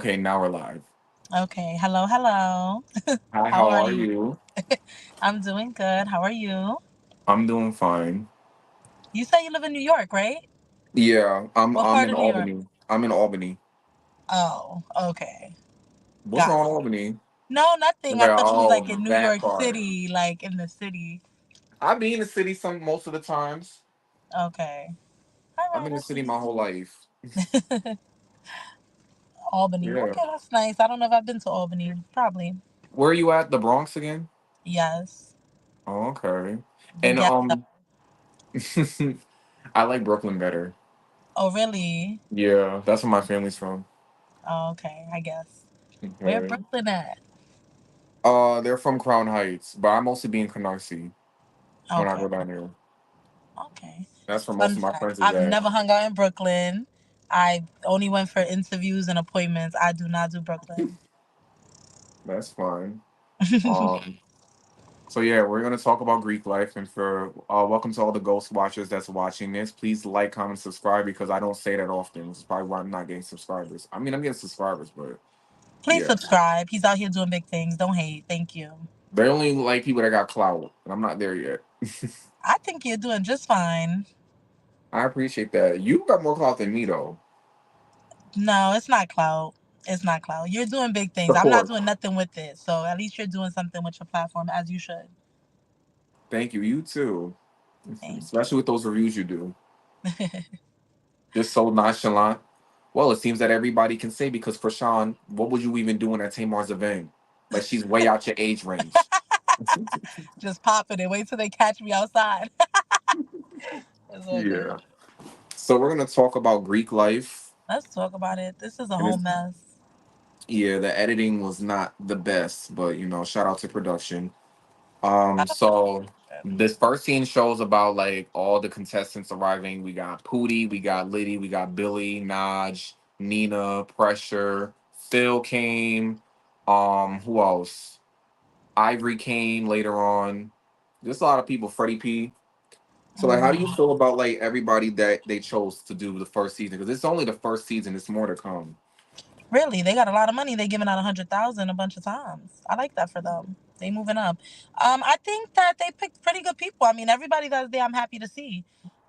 Okay, now we're live. Okay. Hello, hello. Hi, How how are are you? you? I'm doing good. How are you? I'm doing fine. You say you live in New York, right? Yeah, I'm What I'm part in of New York? Albany. I'm in Albany. Oh, okay. What's Got wrong with it. Albany? No, nothing. I Okay, thought you was oh, like in New that York part. City, like in the city. I be in the city some most of the times. Okay. All I'm right, in the that's city my whole reasonable. life. Albany. Yeah. Okay, that's nice. I don't know if I've been to Albany. Probably. Where are you at? The Bronx again? Yes. Oh, okay. The And ghetto. I like Brooklyn better. Oh, really? Yeah, that's where my family's from. Oh, okay, I guess. Where Okay. Brooklyn at? They're from Crown Heights, but I mostly be in Canarsie when I Okay. go down there. Okay. That's where most Fun of my fact: friends is I've at. never hung out in Brooklyn. I only went for interviews and appointments. I do not do Brooklyn. That's fine. Um, so yeah, we're gonna talk about Greek life, and for welcome to all the ghost watchers that's watching this. Please like, comment, subscribe because I don't say that often. This is probably why I'm not getting subscribers. I mean, I'm getting subscribers, but Please yeah, subscribe. He's out here doing big things. Don't hate. Thank you. they only like people that got clout, and I'm not there yet. I think you're doing just fine. I appreciate that. You got more clout than me though. No, it's not clout. It's not clout. You're doing big things. I'm not Support. doing nothing with it. So at least you're doing something with your platform as you should. Thank you. You too. Thank Especially with those reviews you do. Just so nonchalant. Well, it seems that everybody can say because for Sean, what would you even do in at Tamar's event? Like she's way out your age range. you. Just popping it. Wait till they catch me outside. It's all good. Yeah. So we're gonna talk about Greek life, Let's talk about it. This is a and whole it's mess. yeah, the editing was not the best, but shout out to production. I don't So know. this first scene shows about like all the contestants arriving. We got Pootie, we got Liddy, we got Billy, Naj, Nina, Pressure, Phil came. Who else? Ivory came later on. There's a lot of people. Freddie P. So like, how do you Mhm. feel about like everybody that they chose to do the first season? Because it's only the first season. It's more to come. Really, they got a lot of money. They giving out 100,000 a bunch of times. I like that for them. They moving up. I think that they picked pretty good people. I mean, everybody that's there, I'm happy to see.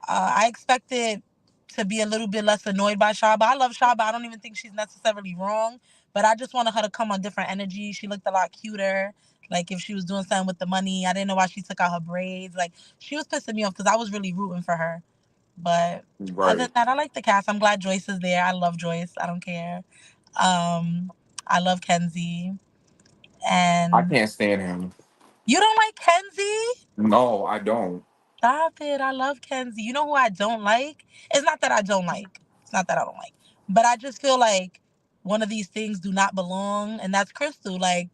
I expected to be a little bit less annoyed by Shaba. I love Shaba. I don't even think she's necessarily wrong, but I just wanted her to come on different energy. She looked a lot cuter. Like if she was doing something with the money, I didn't know why she took out her braids. Like she was pissing me off because I was really rooting for her. But other than Right. that, I like the cast. I'm glad Joyce is there. I love Joyce. I don't care. Um, I love Kenzie. I And can't stand him. you don't like Kenzie? No, I don't. Stop it. I love Kenzie. You know who I don't like? It's not that I don't like. It's not that I don't like. But I just feel like one of these things do not belong, and that's Crystal. Like,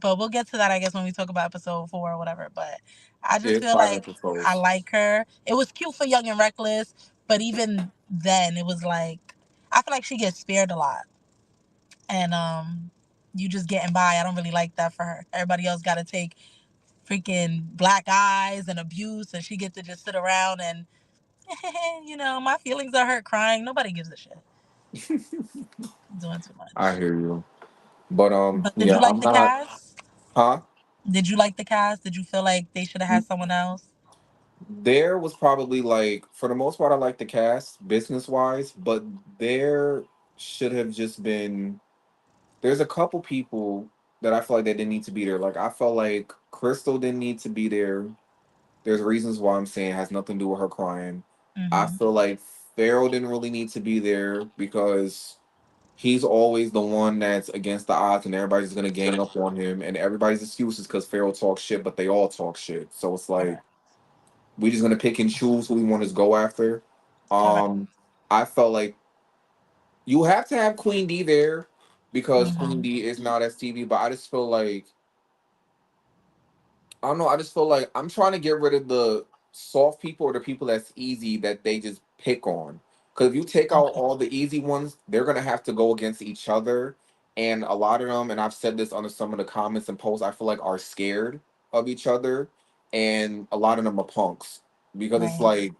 but we'll get to that, I guess, when we talk about episode 4 or whatever. But I just It's feel five like I episodes. like her. It was cute for Young and Reckless, but even then, it was like I feel like she gets spared a lot, and you just getting by. I don't really like that for her. Everybody else got to take freaking black eyes and abuse, and she get to just sit around and my feelings are hurt crying. Nobody gives a shit. Doing too I much. hear you. But But did yeah, you like I'm the not. cast? Huh? Did you like the cast? Did you feel like they should have had someone else? There was probably like, for the most part, I like the cast business wise, but there should have just been. There's a couple people that I feel like they didn't need to be there. Like I felt like Crystal didn't need to be there. There's reasons why I'm saying it has nothing to do with her crying. I Mm-hmm. feel like Pharaoh didn't really need to be there because he's always the one that's against the odds and everybody's gonna gang up on him and everybody's excuse is because Pharaoh talks shit, but they all talk shit. So it's like Correct. we just gonna pick and choose who we want to go after. Correct. Um, I felt like you have to have Queen D there because Queen Mm-hmm. D is not STV, but I just feel like I don't know. I just feel like I'm trying to get rid of the soft people or the people that's easy that they just pick on. Because if you take out Okay. all the easy ones, they're gonna have to go against each other, and a lot of them, and I've said this under some of the comments and posts, I feel like are scared of each other, and a lot of them are punks because it's Right. like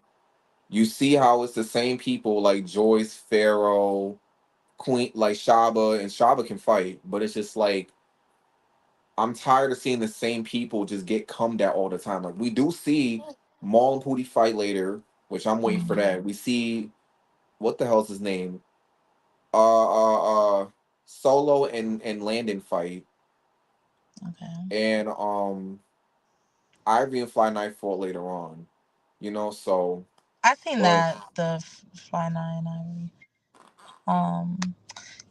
you see how it's the same people like Joyce, Pharaoh, Queen like Shaba, and Shaba can fight, but it's just like I'm tired of seeing the same people just get cummed at all the time. Like we do see Maul and Pootie fight later, which I'm waiting for Mhm. that. We see what the hell's his name? Solo and Landon fight, Okay. and Ivy and Fly Night fought later on. So I seen but that the Fly Nine Ivory. Um,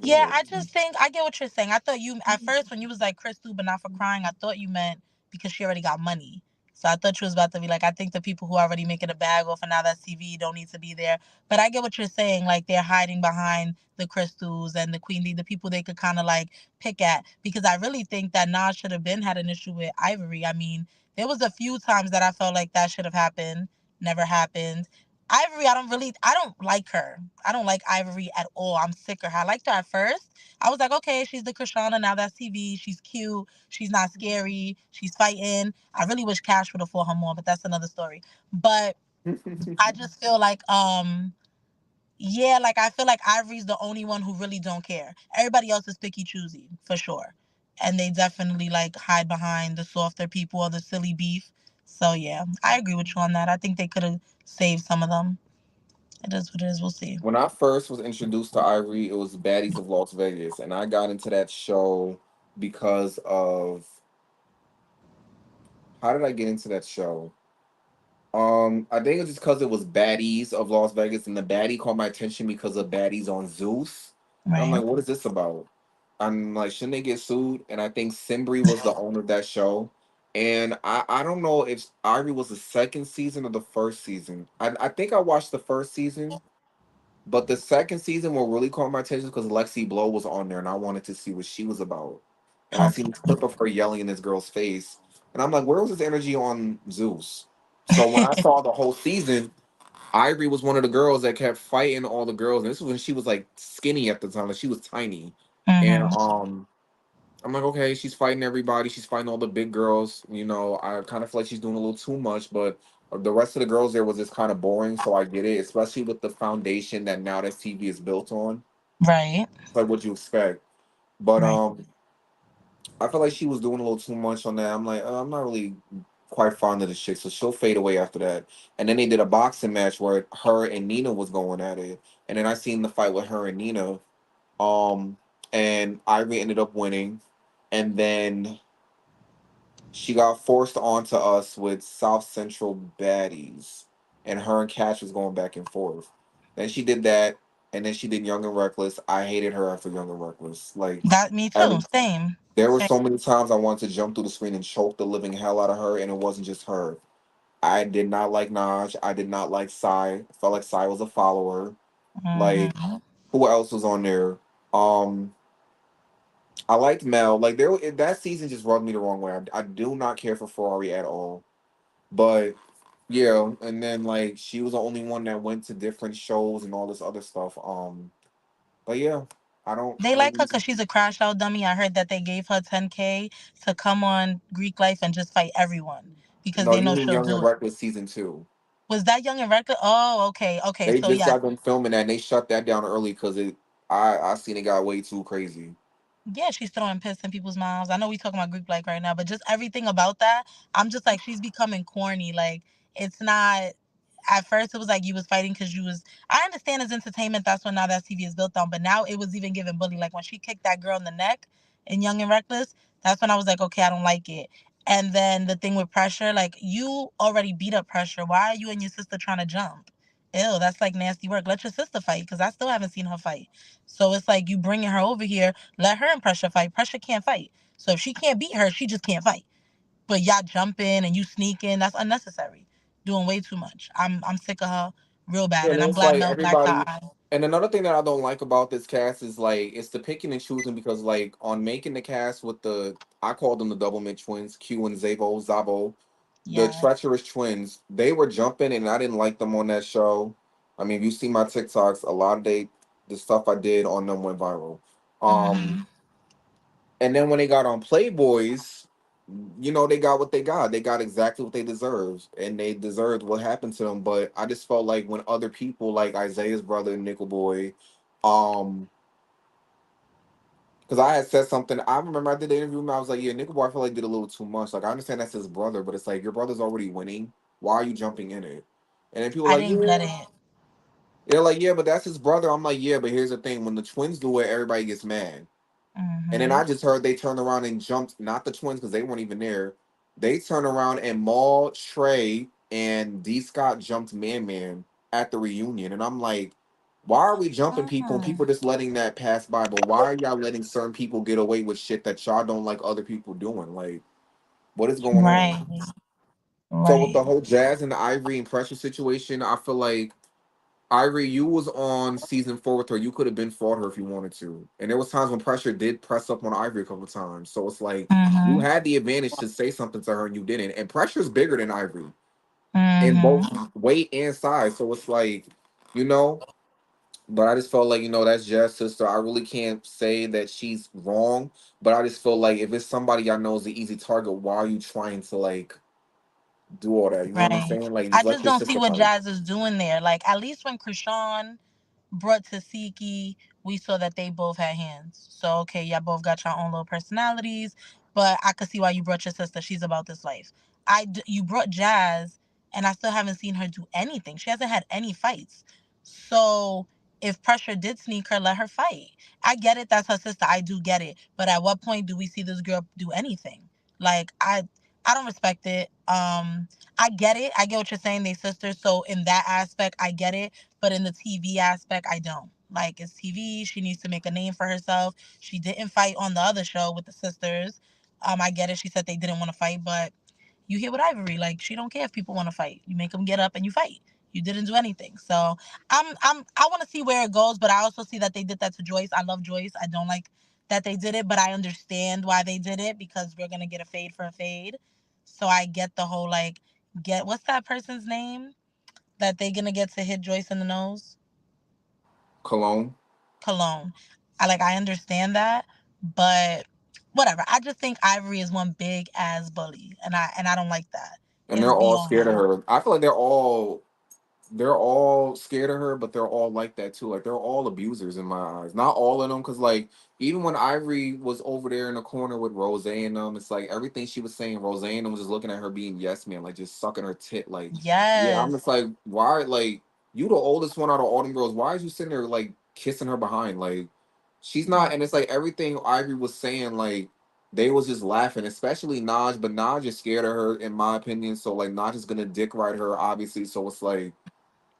yeah, yeah. I just think I get what you're saying. I thought you at first when you was like Crystal, but not for crying. I thought you meant because she already got money. So I thought you was about to be like, I think the people who are already making a bag off and now that's TV don't need to be there. But I get what you're saying. Like they're hiding behind the Crystals and the Queen Bee, the people they could kind of like pick at. Because I really think that Nas should have been had an issue with Ivory. I mean, there was a few times that I felt like that should have happened. Never happened. Ivory, I don't like her. I don't like Ivory at all. I'm sick of her. I liked her at first. I was like, okay, she's the Krishana. Now that's TV. She's cute. She's not scary. She's fighting. I really wish Cash would have fought her more, but that's another story. But I just feel like, yeah, like I feel like Ivory's the only one who really don't care. Everybody else is picky choosy, for sure. And they definitely like hide behind the softer people or the silly beef. So yeah, I agree with you on that. I think they could have saved some of them. It is what it is. We'll see. When I first was introduced to Ivory, it was Baddies of Las Vegas, and I got into that show because of how did I get into that show? I think it's just because it was Baddies of Las Vegas, and the baddie caught my attention because of Baddies on Zeus, and I'm Right. like, what is this about? I'm like, shouldn't they get sued? And I think Simbri was the owner of that show, and I don't know if Ivory was the second season or the first season. I think I watched the first season. But the second season what really caught my attention because Lexi Blow was on there and I wanted to see what she was about. And I seen this clip of her yelling in this girl's face. And I'm like, where was this energy on Zeus? So when I Okay. saw the whole season, Ivory was one of the girls that kept fighting all the girls. And this was when she was like skinny at the time. Like she was tiny. And hmm I'm like, okay, she's fighting everybody. She's fighting all the big girls. I kind of feel like she's doing a little too much, but the rest of the girls there was just kind of boring. So I get it, especially with the foundation that now that TV is built on. Right. It's like what you expect. But Right. I feel like she was doing a little too much on that. I'm like, I'm not really quite fond of this chick, so she'll fade away after that. And then they did a boxing match where her and Nina was going at it, and then I seen the fight with her and Nina. Um, and Ivory ended up winning, and then she got forced onto us with South Central baddies, and her and Cash was going back and forth. Then she did that, and then she did Young and Reckless. I hated her after Young and Reckless. Like, That me too. every, Same. there were Same. so many times I wanted to jump through the screen and choke the living hell out of her, and it wasn't just her. I did not like Naj. I did not like Psy. I felt like Psy was a follower. Like, hmm who else was on there? Um, I liked Mel. Like, that season just rubbed me the wrong way. I do not care for Ferrari at all. But yeah, and then like she was the only one that went to different shows and all this other stuff. But yeah, I don't They like her really because she's a crash out dummy. I heard that they gave her 10K to come on Greek Life and just fight everyone because know they you know mean she'll Young do and it. Reckless season 2. Was that Young and Reckless? Oh, okay, okay. They So just yes, got them filming that and they shut that down early because I seen it got way too crazy. yeah, she's throwing piss in people's mouths. I know we talking about Greek Life right now, but just everything about that, I'm just like she's becoming corny. Like it's not. At first, it was like you was fighting because you was. I understand it's entertainment. That's what now that TV is built on. But now it was even giving bully. Like when she kicked that girl in the neck in Young and Reckless, that's when I was like, okay, I don't like it. And then the thing with pressure, like you already beat up pressure. Why are you and your sister trying to jump? Ew, that's like nasty work. Let your sister fight because I still haven't seen her fight. So it's like you bringing her over here. Let her and pressure fight. Pressure can't fight. So if she can't beat her, she just can't fight. But y'all jumping and you sneaking, that's unnecessary. Doing way too much. I'm sick of her real bad, And and I'm it's glad like Mel blacked her everybody. eye. And another thing that I don't like about this cast is like it's the picking and choosing because like on making the cast with I called them the double mid twins, Q and Zabo, the Yeah. treacherous twins. They were jumping and I didn't like them on that show. I mean, if you see my TikToks, a lot of the stuff I did on them went viral. Um, hmm and then when they got on Playboys, they got what they got. They got exactly what they deserved, and they deserved what happened to them. But I just felt like when other people, like Isaiah's brother, Nickel Boy, um, Because I had said something. I remember I did the interview and I was like, yeah, Nickel Boy, I feel like did a little too much. Like, I understand that's his brother, but it's like, your brother's already winning. Why are you jumping in it? And then people I are like, didn't get yeah. it. They're like, yeah, but that's his brother. I'm like, yeah, but here's the thing. When the twins do it, everybody gets mad. And then Mm-hmm. I just heard they turned around and jumped, not the twins because they weren't even there. They turned around and Maul, Trey, and D Scott jumped Man Man at the reunion. And I'm like, why are we jumping people and Mm. people just letting that pass by? But why are y'all letting certain people get away with shit that y'all don't like other people doing? Like, what is going on? Right. So with Right. the whole Jazz and the Ivory and Pressure situation, I feel like Ivory, you was on season 4 with her. You could have been fought her if you wanted to. And there was times when Pressure did press up on Ivory a couple of times. So it's like you Mm-hmm. had the advantage to say something to her and you didn't. And Pressure's bigger than Ivory in both Mm-hmm. weight and size. So it's like, you know, but I just felt like, that's Jazz sister. I really can't say that she's wrong, but I just feel like if it's somebody I know is an easy target, why are you trying to like do all that? You know what I'm Right. saying? Like I just let just your don't see sister what fight. Jazz is doing there. Like at least when Krishan brought Tasiki, we saw that they both had hands. So okay, y'all both got your own little personalities, but I could see why you brought your sister. She's about this life. You brought Jazz, and I still haven't seen her do anything. She hasn't had any fights. So if pressure did sneak her, let her fight. I get it. That's her sister. I do get it. But at what point do we see this girl do anything? Like I don't respect it. I get it. I get what you're saying. They sisters. So in that aspect, I get it. But in the TV aspect, I don't. Like it's TV. She needs to make a name for herself. She didn't fight on the other show with the sisters. I get it. She said they didn't want to fight, but you hear with Ivory, like she don't care if people want to fight. You make them get up and you fight. You didn't do anything. So I want to see where it goes, but I also see that they did that to Joyce. I love Joyce. I don't like that they did it, but I understand why they did it because we're gonna get a fade for a fade. So I get the whole like get what's that person's name that they gonna get to hit Joyce in the nose? Cologne. Cologne. I understand that, but whatever. I just think Ivory is one big ass bully, and I don't like that. And they're It's all beyond scared of me. her. I feel like they're all scared of her, but they're all like that too. Like they're all abusers in my eyes. Not all of them, because like even when Ivory was over there in the corner with Rose and them, it's like everything she was saying, Rose and them was just looking at her being yes man, like just sucking her tit. Like, yeah, I'm Yes, just like, why? Like you the oldest one out of all them girls. Why is you sitting there like kissing her behind? Like she's not. And it's like everything Ivory was saying, like. They was just laughing, especially Naj, but Naj is scared of her, in my opinion. So like Naj is gonna dick ride her, obviously. So it's like,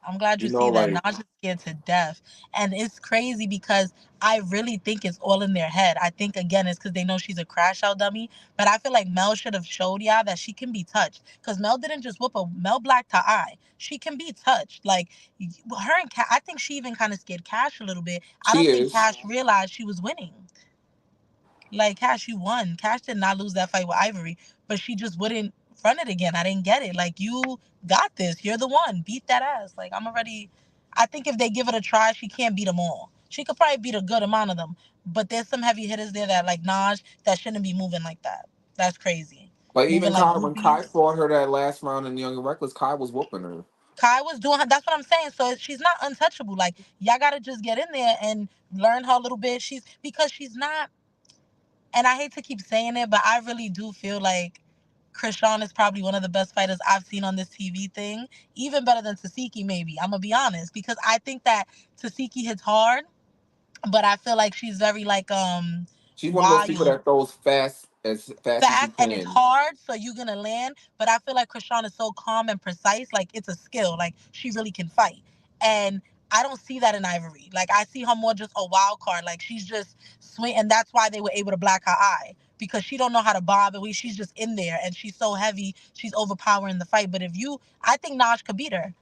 I'm glad you see that. like Naja's scared to death. And it's crazy because I really think it's all in their head. I think, again, it's because they know she's a crash out dummy. But I feel like Mel should have showed y'all that she can be touched. Because Mel didn't just whoop her, Mel blacked her eye. She can be touched. Like, her and Cash, I think she even kind of scared Cash a little bit. I she don't think is. Cash realized she was winning. Like Cash, you won. Cash did not lose that fight with Ivory, but she just wouldn't run it again. I didn't get it. Like you got this. You're the one. Beat that ass. Like I'm already. I think if they give it a try, she can't beat them all. She could probably beat a good amount of them, but there's some heavy hitters there that like Naj that shouldn't be moving like that. That's crazy. Like Moving even like Kai, when Kai groupies. fought her that last round in Young and Reckless, Kai was whooping her. Kai was doing her. That's what I'm saying. So she's not untouchable. Like y'all gotta just get in there and learn her a little bit. She's because she's not, and I hate to keep saying it, but I really do feel like Krishan is probably one of the best fighters I've seen on this TV thing. Even better than Tasiki, maybe. I'm gonna be honest. Because I think that Tasiki hits hard, but I feel like she's very She's one of those people wild, that throws fast as she fast, and it's can. hard, so you're gonna land. But I feel like Krishan is so calm and precise, like it's a skill. Like she really can fight. And I don't see that in Ivory. Like I see her more just a wild card. Like she's just swing, and that's why they were able to black her eye because she don't know how to bob and we. She's just in there, and she's so heavy. She's overpowering the fight. But if you, I think Naj could beat her.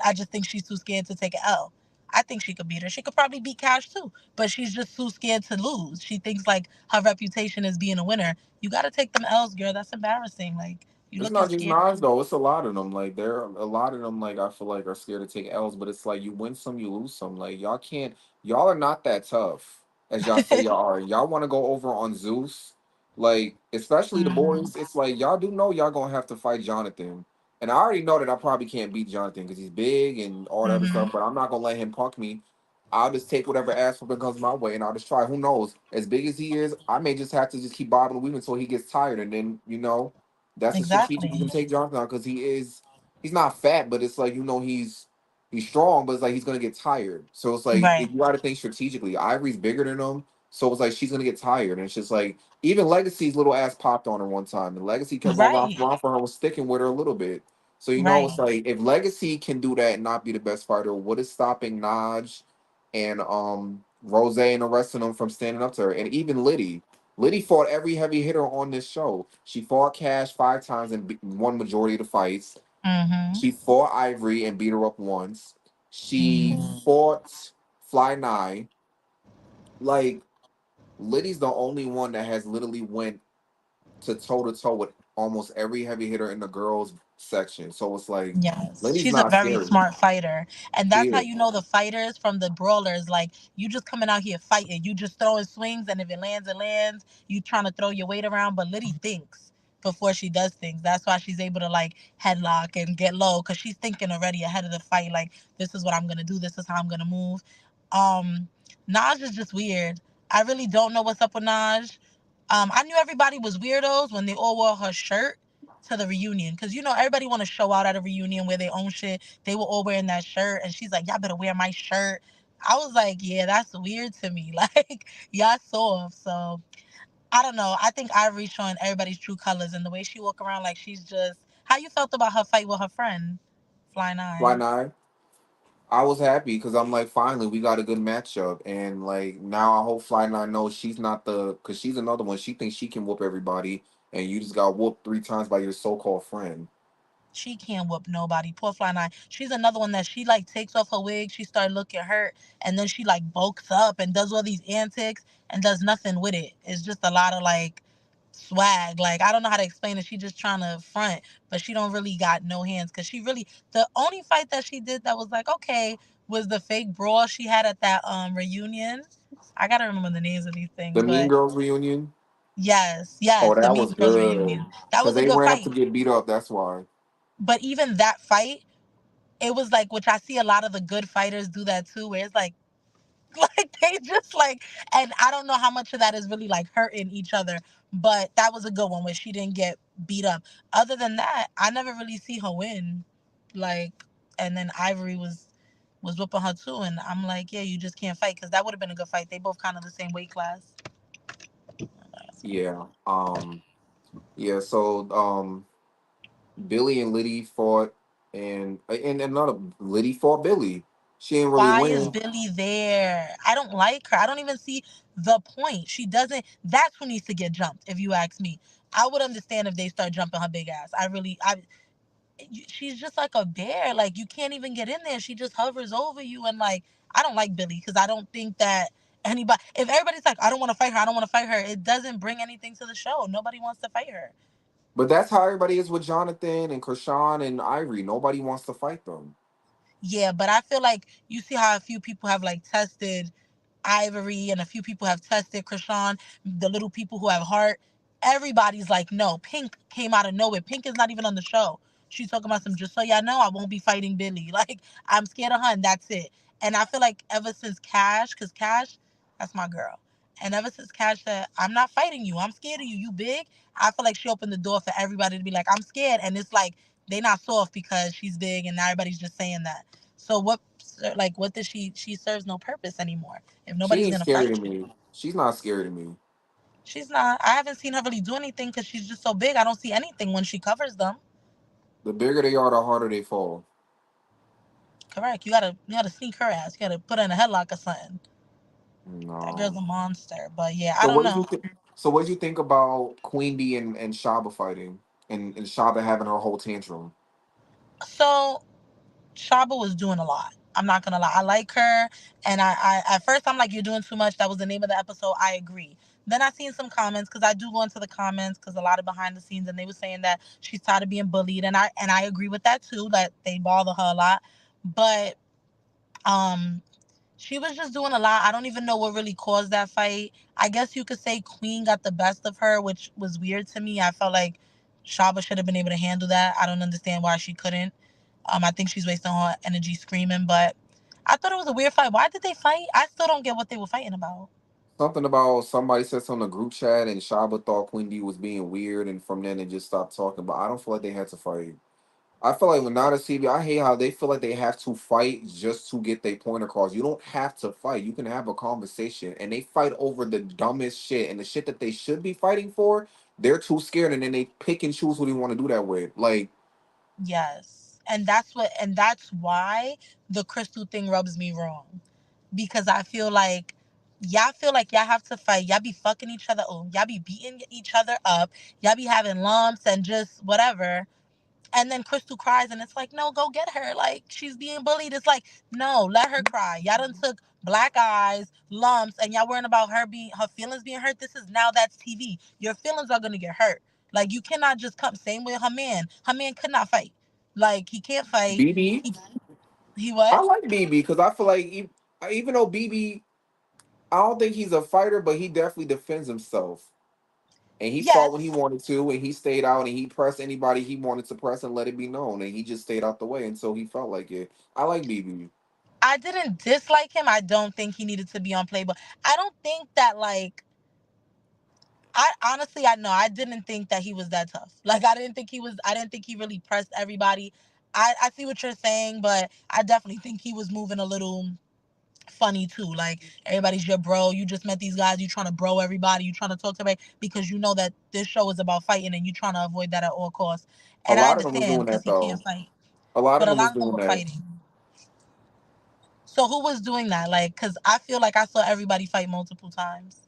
I just think she's too scared to take an L. I think she could beat her. She could probably beat Cash too, but she's just too scared to lose. She thinks like her reputation is being a winner. You got to take them L's, girl. That's embarrassing. Like you It's looking not just scared. Nas though. It's a lot of them. Like there, are a lot of them. Like I feel like are scared to take L's, but it's like you win some, you lose some. Like y'all can't. Y'all are not that tough as y'all say y'all are. Y'all want to go over on Zeus, like especially the Mhm. boys. It's like y'all do know y'all gonna have to fight Jonathan, and I already know that I probably can't beat Jonathan because he's big and all that other Mhm. stuff. But I'm not gonna let him punk me. I'll just take whatever ass whooping comes my way, and I'll just try. Who knows? As big as he is, I may just have to just keep bobbing and weaving until he gets tired, and then that's a strategic you Exactly. can take Jonathan on because he's not fat, but it's like he's strong, but it's like he's gonna get tired. So it's like Right. if you got to think strategically. Ivory's bigger than him, so it's like she's gonna get tired, and it's just like even Legacy's little ass popped on her one time, and Legacy kept going off Right. around for her, was sticking with her a little bit. So it's Right. like if Legacy can do that and not be the best fighter, what is stopping Naj and Rose and the rest of them from standing up to her? And even Liddy. Liddy fought every heavy hitter on this show. She fought Cash 5 times and won majority of the fights. Mm-hmm. She fought Ivory and beat her up once. She Mm-hmm. fought Fly Nye. Like Liddy's the only one that has literally went to toe to toe with almost every heavy hitter in the girls section. So it's like Yes, Liddy's she's a not very scary. smart fighter, and She that's how is. you know the fighters from the brawlers. Like you just coming out here fighting, you just throwing swings, and if it lands, it lands. You trying to throw your weight around, but Liddy thinks before she does things. That's why she's able to like headlock and get low because she's thinking already ahead of the fight. Like this is what I'm gonna do. This is how I'm gonna move. Um, Naj is just weird. I really don't know what's up with Naj. I knew everybody was weirdos when they all wore her shirt to the reunion because everybody want to show out at a reunion, wear their own shit. They were all wearing that shirt, and she's like, "Y'all better wear my shirt." I was like, "Yeah, that's weird to me." Like, y'all soft. So I don't know. I think Ivory's showing everybody's true colors, and the way she walk around, like she's just. How you felt about her fight with her friend, Fly Fly Nine? Nine. I was happy because I'm like, finally, we got a good matchup, and like now I hope Fly Nine knows she's not because she's another one. She thinks she can whoop everybody, and you just got whooped 3 times by your so-called friend. She can't whoop nobody. Poor Fly Nine. She's another one that she like takes off her wig. She started looking hurt, and then she like bulks up and does all these antics and does nothing with it. It's just a lot of like swag. Like I don't know how to explain it. She just trying to front, but she don't really got no hands because she really the only fight that she did that was like okay was the fake brawl she had at that reunion. I gotta remember the names of these things, The Mean but Girls reunion. yes, Oh, yes, the that Mean was Girls good reunion. That because was a they good ran up to fight. get beat up. That's why. But even that fight, it was like which I see a lot of the good fighters do that too, where it's like like they just like and I don't know how much of that is really like hurting each other, but that was a good one where she didn't get beat up. Other than that, I never really see her win. Like and then Ivory was whooping her too, and I'm like, yeah, you just can't fight because that would have been a good fight. They both kind of the same weight class. Yeah. Yeah. So Billy and Liddy fought, and another Liddy fought Billy. She didn't really Why is win. Billy there? I don't like her. I don't even see the point. She doesn't. That's who needs to get jumped. If you ask me, I would understand if they start jumping her big ass. I really, I. She's just like a bear. Like you can't even get in there. She just hovers over you, and like I don't like Billy because I don't think that anybody. If everybody's like, I don't want to fight her, I don't want to fight her. It doesn't bring anything to the show. Nobody wants to fight her. But that's how everybody is with Jonathan and Krishan and Ivory. Nobody wants to fight them. Yeah, but I feel like you see how a few people have like tested Ivory and a few people have tested Krishan, the little people who have heart. Everybody's like, no. Pink came out of nowhere. Pink is not even on the show. She's talking about some, just so y'all know, I won't be fighting Billy. Like, I'm scared of her and that's it. And I feel like ever since Cash, because Cash, that's my girl. And ever since Cash said, I'm not fighting you, I'm scared of you, you big, I feel like she opened the door for everybody to be like, I'm scared. And it's like, they not soft because she's big and now everybody's just saying that. So what does she serves no purpose anymore if She nobody's ain't gonna scary fight to you. me. She's not scary to me. She's not. I haven't seen her really do anything because she's just so big. I don't see anything when she covers them. The bigger they are, the harder they fall. Correct. You gotta sneak her ass. You gotta put her in a headlock or something. That girl's No. a monster. But yeah, I So don't what did know. you think? So what did you think about Queen Bee and Shaba fighting, and Shaba having her whole tantrum? So Shaba was doing a lot. I'm not gonna lie. I like her, and I at first I'm like, you're doing too much. That was the name of the episode. I agree. Then I seen some comments because I do go into the comments because a lot of behind the scenes, and they were saying that she's tired of being bullied, and I agree with that too. That they bother her a lot, but um, she was just doing a lot. I don't even know what really caused that fight. I guess you could say Queen got the best of her, which was weird to me. I felt like Shaba should have been able to handle that. I don't understand why she couldn't. I think she's wasting all her energy screaming, but I thought it was a weird fight. Why did they fight? I still don't get what they were fighting about. Something about somebody said something in the group chat, and Shaba thought Queen B was being weird, and from then they just stopped talking. But I don't feel like they had to fight. I feel like when not a CB, I hate how they feel like they have to fight just to get their point across. You don't have to fight. You can have a conversation, and they fight over the dumbest shit and the shit that they should be fighting for. They're too scared, and then they pick and choose who they want to do that with. Like, Yes. And that's why the Crystal thing rubs me wrong. Because I feel like y'all have to fight. Y'all be fucking each other. Oh, y'all be beating each other up. Y'all be having lumps and just whatever. And then Crystal cries, and it's like, no, go get her. Like, she's being bullied. It's like, no, let her cry. Y'all done took black eyes, lumps, and y'all worrying about her feelings being hurt. This is now that's TV. Your feelings are gonna get hurt. Like, you cannot just come. Same with her man. Her man could not fight. Like, he can't fight. BB, He I what? like BB because I feel like even though BB, I don't think he's a fighter, but he definitely defends himself. And he fought when he Yes. wanted to, and he stayed out, and he pressed anybody he wanted to press and let it be known, and he just stayed out the way until he felt like it. I like BB. I didn't dislike him. I don't think he needed to be on Playboy. I don't think that like I honestly I know I didn't think that he was that tough. Like I didn't think he really pressed everybody. I see what you're saying, but I definitely think he was moving a little funny too. Like everybody's your bro. You just met these guys, you trying to bro everybody, you trying to talk to everybody because you know that this show is about fighting and you trying to avoid that at all costs. A And I lot of them was understand doing because that he can't though. fight. A lot of But a them was lot of them doing were that. fighting. So who was doing that? Like, cause I feel like I saw everybody fight multiple times.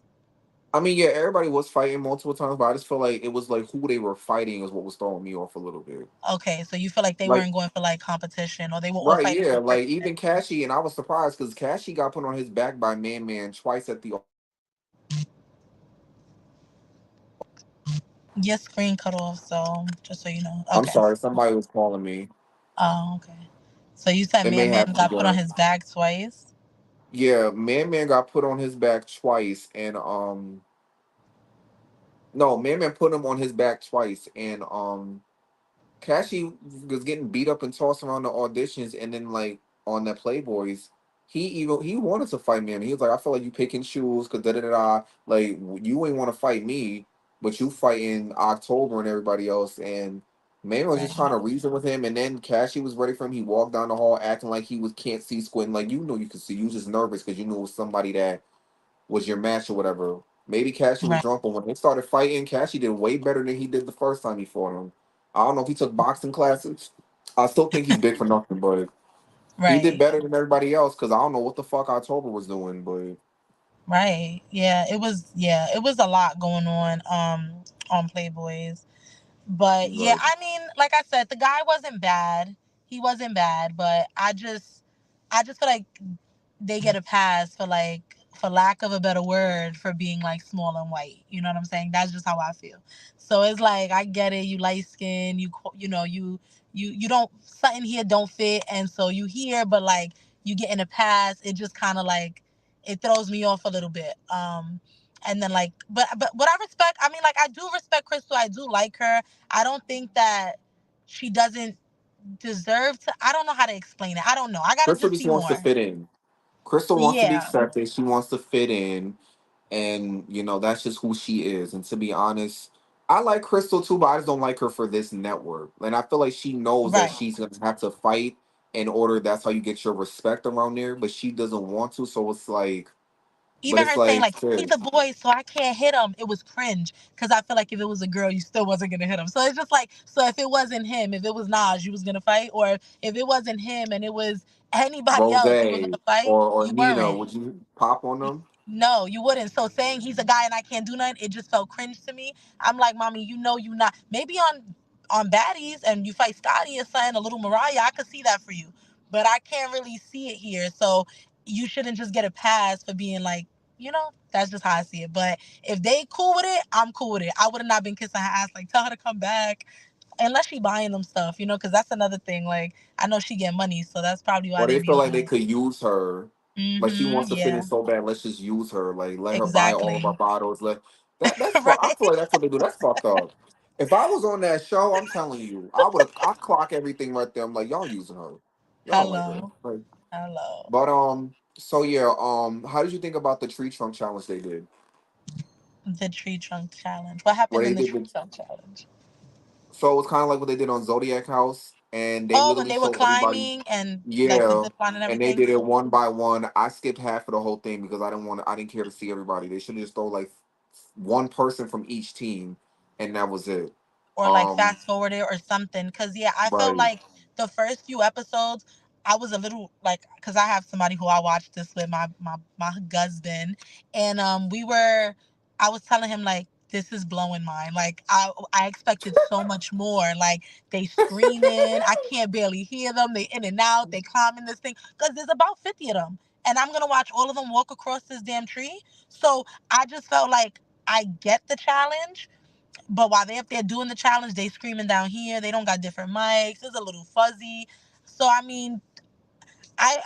I mean, yeah, everybody was fighting multiple times, but I just feel like it was like who they were fighting is what was throwing me off a little bit. Okay, so you feel like they Like, weren't going for like competition or they were all right, fighting yeah, for like purpose. even Cashy, and I was surprised because Cashy got put on his back by Man Man twice at the. Your screen cut off, so just so you know. I'm Okay. sorry, somebody was calling me. Oh, okay. So you said It may Man Man have to be got put on done. his back twice. Yeah, Man Man got put on his back twice, and no, Man Man put him on his back twice, and Cashy was getting beat up and tossed around the auditions, and then like on the Playboys, he wanted to fight me. And he was like, "I feel like you picking shoes because da da da da. Like you ain't want to fight me, but you fighting October and everybody else." And man was just trying Right. to reason with him, and then Cashy was ready for him. He walked down the hall acting like he was can't see squinting, like you know you could see. You was just nervous because you knew it was somebody that was your match or whatever. Maybe Cashy was Right. drunk, but when they started fighting, Cashy did way better than he did the first time he fought him. I don't know if he took boxing classes. I still think he's big for nothing, but he did Right. better than everybody else because I don't know what the fuck October was doing, but Right. Yeah, it was a lot going on Playboys. But yeah, right. I mean, like I said, the guy wasn't bad. He wasn't bad, but I just feel like they get a pass for like for lack of a better word for being like small and white. You know what I'm saying? That's just how I feel. So it's like I get it. You light skin. You know you don't something here don't fit, and so you here, but like you get in a pass. It just kind of like it throws me off a little bit. And then like but what I respect, I mean, like I do respect Crystal. I do like her. I don't think that she doesn't deserve to. I don't know how to explain it. I don't know. I gotta Crystal just just see wants to more. fit in. Crystal wants to be Yeah. accepted. She wants to fit in, and that's just who she is. And to be honest, I like Crystal too, but I just don't like her for this network. And I feel like she knows that Right. she's gonna have to fight in order. That's how you get your respect around there. But she doesn't want to, so it's like, but Even it's her saying like, like he's a boy, so I can't hit him. It was cringe because I feel like if it was a girl, you still wasn't gonna hit him. So it's just like so if it wasn't him, if it was Nas, you was gonna fight, or if it wasn't him and it was anybody Rose else, you were gonna fight. or You Nina, weren't. would you pop on them? No, you wouldn't. So saying he's a guy and I can't do nothing, it just felt cringe to me. I'm like, mommy, you know you not. Maybe on baddies and you fight Scotty or something, a little Mariah, I could see that for you. But I can't really see it here. So you shouldn't just get a pass for being like, that's just how I see it. But if they cool with it, I'm cool with it. I would have not been kissing her ass like tell her to come back. Unless she buying them stuff, because that's another thing. Like I know she get money, so that's probably why Or they they be feel on like they her. could use her. Like she wants to fit in Yeah. so bad, let's just use her. Like let her buy all of our Exactly. bottles. Let that's fuck. I Right. feel like that's what they do. That's fucked up. If I was on that show, I'm telling you, I clock everything right there. I'm like, y'all using her. Y'all don't like her. Hello. Like, Hello. But so yeah, how did you think about the tree trunk challenge they did? The tree trunk challenge. What Where happened they in the did tree the trunk challenge? so it was kind of like what they did on Zodiac House, and they Oh, when literally they were showed everybody. climbing and like the Yeah, zip line and and they everything, did it one by one. I skipped half of the whole thing because I didn't care to see everybody. They should have just throw like one person from each team, and that was it. or like Um, fast forward it or something. Cause yeah, I felt right. like the first few episodes, I was a little like, cause I have somebody who I watched this with, my husband, and we were, I was telling him like, this is blowing mine. Like I expected so much more. Like they screaming, I can't barely hear them. They in and out, they climbing this thing, cause there's about 50 of them, and I'm gonna watch all of them walk across this damn tree. So I just felt like I get the challenge, but while they up there doing the challenge, they screaming down here. They don't got different mics. It's a little fuzzy. So I mean,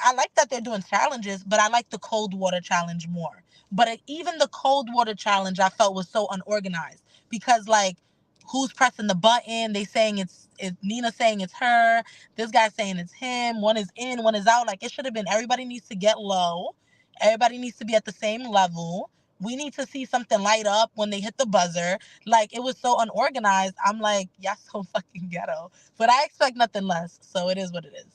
I like that they're doing challenges, but I like the cold water challenge more. But even the cold water challenge, I felt was so unorganized because like, who's pressing the button? They saying it's Nina saying it's her. This guy saying it's him. One is in, one is out. Like it should have been everybody needs to get low. Everybody needs to be at the same level. We need to see something light up when they hit the buzzer. Like it was so unorganized. I'm like, y'all so fucking ghetto. But I expect nothing less. So it is what it is.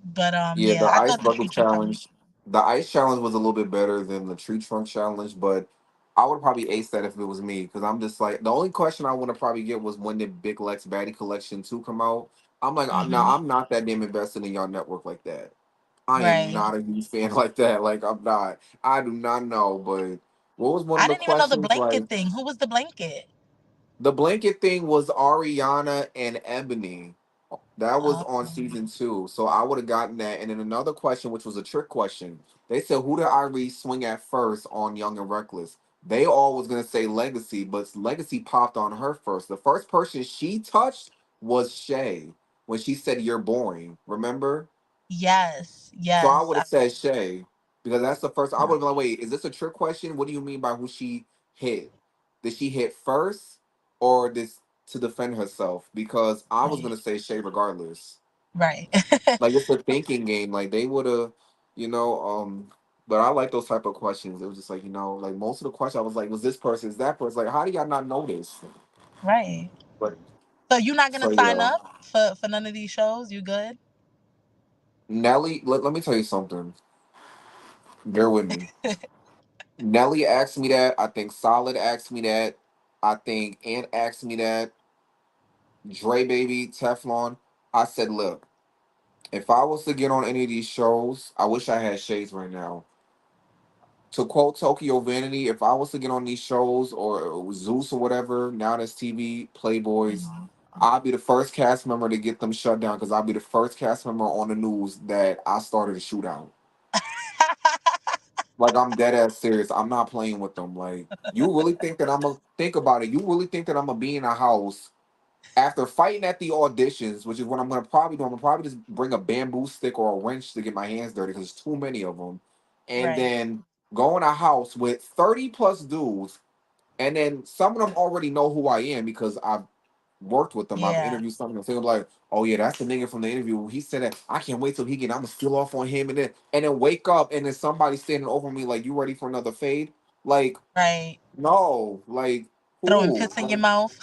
But Yeah, yeah, the I ice thought the bucket tree trunk challenge. challenge. The ice challenge was a little bit better than the tree trunk challenge, but I would probably ace that if it was me because I'm just like the only question I want to probably get was when did Big Lex Baddie Collection 2 come out? I'm like, Hmm. I'm not that damn invested in y'all network like that. I am Right. not a huge fan like that. Like I'm not. I do not know. But what was one of I the didn't even know the questions? Like blanket thing. Who was the blanket? the blanket thing was Ariana and Ebony. That was Oh, on season 2. So I would have gotten that. And then another question, which was a trick question. They said, who did Irie swing at first on Young and Reckless? They all was gonna say Legacy, but Legacy popped on her first. The first person she touched was Shay when she said you're boring. Remember? yes, So I yes. would I have said Shay because that's the first. I would remember have been like, wait, is this a trick question? What do you mean by who she hit? Did she hit first or this to defend herself? Because I that. was Right. gonna say Shay regardless. Right. Like it's a thinking game. Like they would have, you know. But I like those type of questions. It was just like like most of the questions I was like, was this person? Is that person? Like, how do y'all not know this? Right. But So you're not gonna so sign yeah, up for none of these shows? You good? Nelly. Let me tell you something. Bear with me. Nelly asked me that. I think Solid asked me that. I think Ant asked me that. Dre Baby, Teflon. I said, look, if I was to get on any of these shows, I wish I had shades right now. To quote Tokyo Vanity, if I was to get on these shows or Zeus or whatever, now that's TV, Playboys, Mhm. I'll be the first cast member to get them shut down because I'll be the first cast member on the news that I started a shootout. Like I'm dead ass serious. I'm not playing with them. Like you really think that I'm gonna think about it? You really think that I'm gonna be in a house after fighting at the auditions, which is what I'm gonna probably do? I'm gonna probably just bring a bamboo stick or a wrench to get my hands dirty because there's too many of them, and Right. then go in a house with 30 plus dudes, and then some of them already know who I am because I've worked with them. I've Yeah. interviewed some of them. So they're like, oh yeah, that's the nigga from the interview. He said that I can't wait till he get. I'm gonna steal off on him, and then wake up and then somebody standing over me like, you ready for another fade? Like Right. no, like Throwing who? piss in your mouth.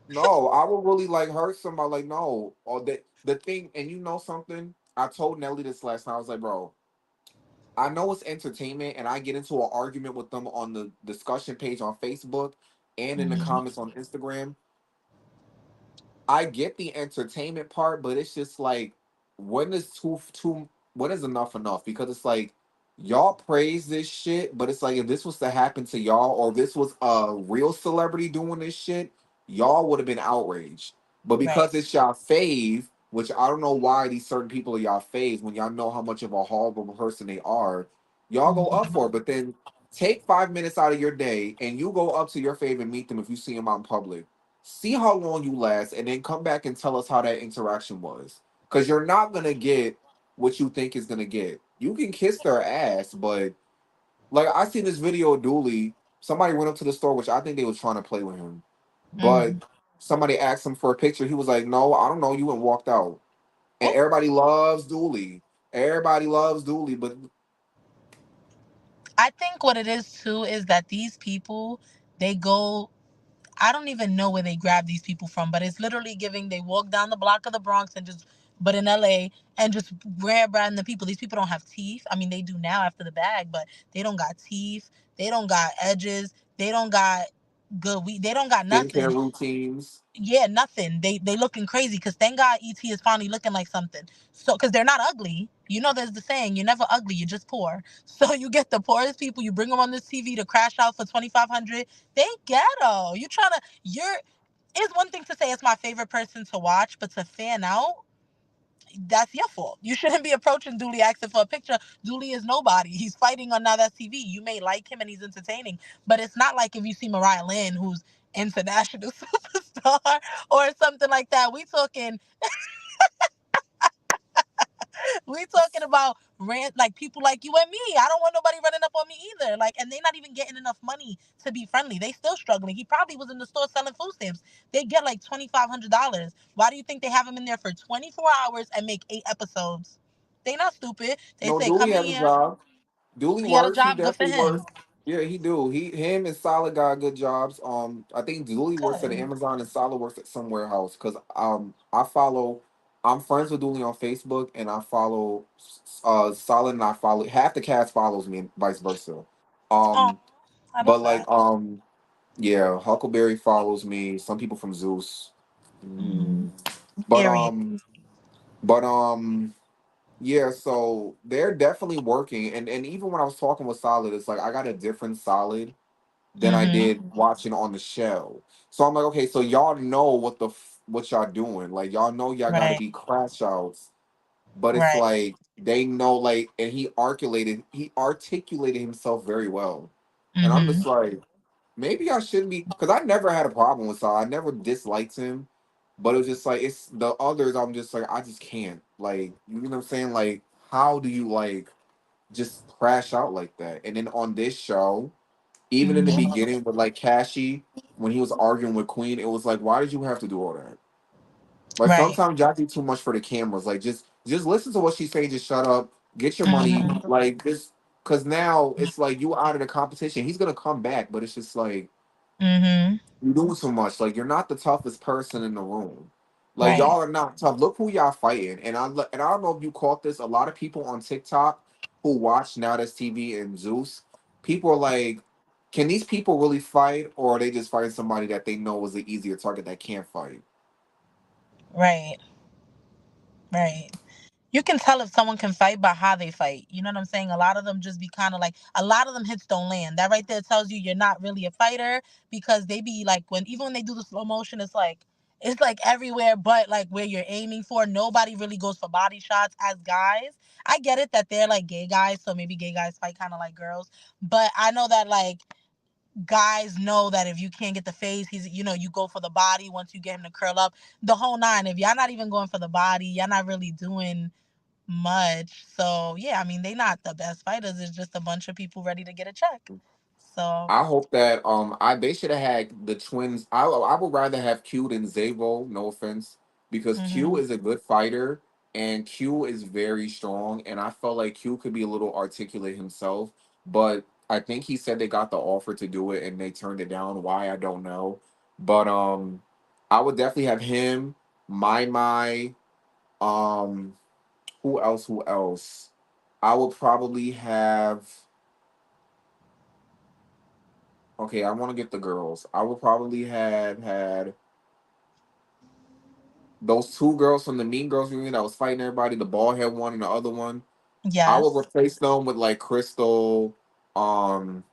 No, I would really like hurt somebody. Like no, or the thing. And you know something? I told Nelly this last night. I was like, bro, I know it's entertainment, and I get into an argument with them on the discussion page on Facebook and in the Hmm. comments on Instagram. I get the entertainment part, but it's just like when is too when is enough? Because it's like y'all praise this shit, but it's like if this was to happen to y'all or if this was a real celebrity doing this shit, y'all would have been outraged. But Right. because it's y'all fave, which I don't know why these certain people are y'all faves when y'all know how much of a horrible person they are, y'all go up for it. Hmm. But then take 5 minutes out of your day and you go up to your fave and meet them if you see them out in public, see how long you last, and then come back and tell us how that interaction was. Because you're not gonna get what you think is gonna get. You can kiss their ass, but like I seen this video of Dooley. Somebody went up to the store, which I think they was trying to play with him. But Hmm. somebody asked him for a picture. He was like, "No, I don't know you," and walked out. And Oh, everybody loves Dooley. Everybody loves Dooley, but I think what it is too is that these people, they go, I don't even know where they grab these people from, but it's literally giving. They walk down the block of the Bronx and just, but in LA, and just grab random the people. These people don't have teeth. I mean, they do now after the bag, but they don't got teeth. They don't got edges. They don't got good. They don't got skincare nothing. routines. Yeah, nothing. They looking crazy because thank God ET is finally looking like something. So because they're not ugly. You know, there's the saying, you're never ugly, you're just poor. So you get the poorest people, you bring them on this TV to crash out for 2,500. They ghetto. You trying to you're it's one thing to say it's my favorite person to watch, but to fan out, that's your fault. You shouldn't be approaching Dooley asking for a picture. Dooley is nobody. He's fighting on Now That's TV. You may like him and he's entertaining, but it's not like if you see Mariah Lynn, who's international superstar or something like that. We talking about rant like people like you and me. I don't want nobody running up on me either. Like, and they not even getting enough money to be friendly. They still struggling. He probably was in the store selling food stamps. They get like $2,500. Why do you think they have him in there for 24 hours and make 8 episodes? They not stupid. They No, say, Dooley come in has a here. job. Dooley He got a works. He job. Good for definitely works. him. Yeah, he do. Him and Solid got good jobs. I think Dooley works at Good. Amazon and Solid works at some warehouse. Cause I'm friends with Dooley on Facebook, and I follow Solid, and I follow half the cast follows me, and vice versa. Oh, Um, I but love like that. yeah, Huckleberry follows me. Some people from Zeus. Hmm. Mm. But Period. but yeah, so they're definitely working, and even when I was talking with Solid, it's like I got a different Solid than I Hmm. did watching on the show. So I'm like, okay, so y'all know what y'all doing. Like y'all know y'all got to Right. be crash outs, but it's Right. like they know, like, and he articulated himself very well, and I'm Hmm. just like, maybe I shouldn't be, because I never had a problem with Solid. I never disliked him, but it was just like it's the others. I'm just like I just can't, like, you know what I'm saying, like how do you like just crash out like that? And then on this show, even in the Hmm. beginning with like Cashy, when he was arguing with Queen, it was like, why did you have to do all that? Like Right. sometimes y'all do too much for the cameras. Like just listen to what she's saying. Just shut up. Get your money. Hmm. Like this, because now it's like you out of the competition. He's gonna come back, but it's just like Hmm. you're doing too much. Like you're not the toughest person in the room. Like Right. y'all are not tough. Look who y'all fighting. And I don't know if you caught this. A lot of people on TikTok who watch Now That's TV and Zeus, people are like, can these people really fight, or are they just fighting somebody that they know is the easier target that can't fight? Right. Right. You can tell if someone can fight by how they fight. You know what I'm saying? A lot of them just be kind of like, a lot of them hits don't land. That right there tells you you're not really a fighter because they be like, even when they do the slow motion, it's like everywhere but like where you're aiming for. Nobody really goes for body shots as guys. I get it that they're like gay guys, so maybe gay guys fight kind of like girls. But I know that like guys know that if you can't get the face, you go for the body once you get him to curl up. The whole nine. If y'all not even going for the body, y'all not really doing much. So yeah, I mean they not the best fighters. It's just a bunch of people ready to get a check. So I hope that I they should have had the twins. I would rather have Q than Zavo. No offense, because Q mhm. is a good fighter and Q is very strong, and I felt like Q could be a little articulate himself. But I think he said they got the offer to do it and they turned it down. Why, I don't know. But I would definitely have him. My who else? Who else? I would probably have. Okay, I want to get the girls. I would probably have had those two girls from the Mean Girls reunion that was fighting everybody, the bald head one and the other one. I would Yes. replace them with like Crystal, um,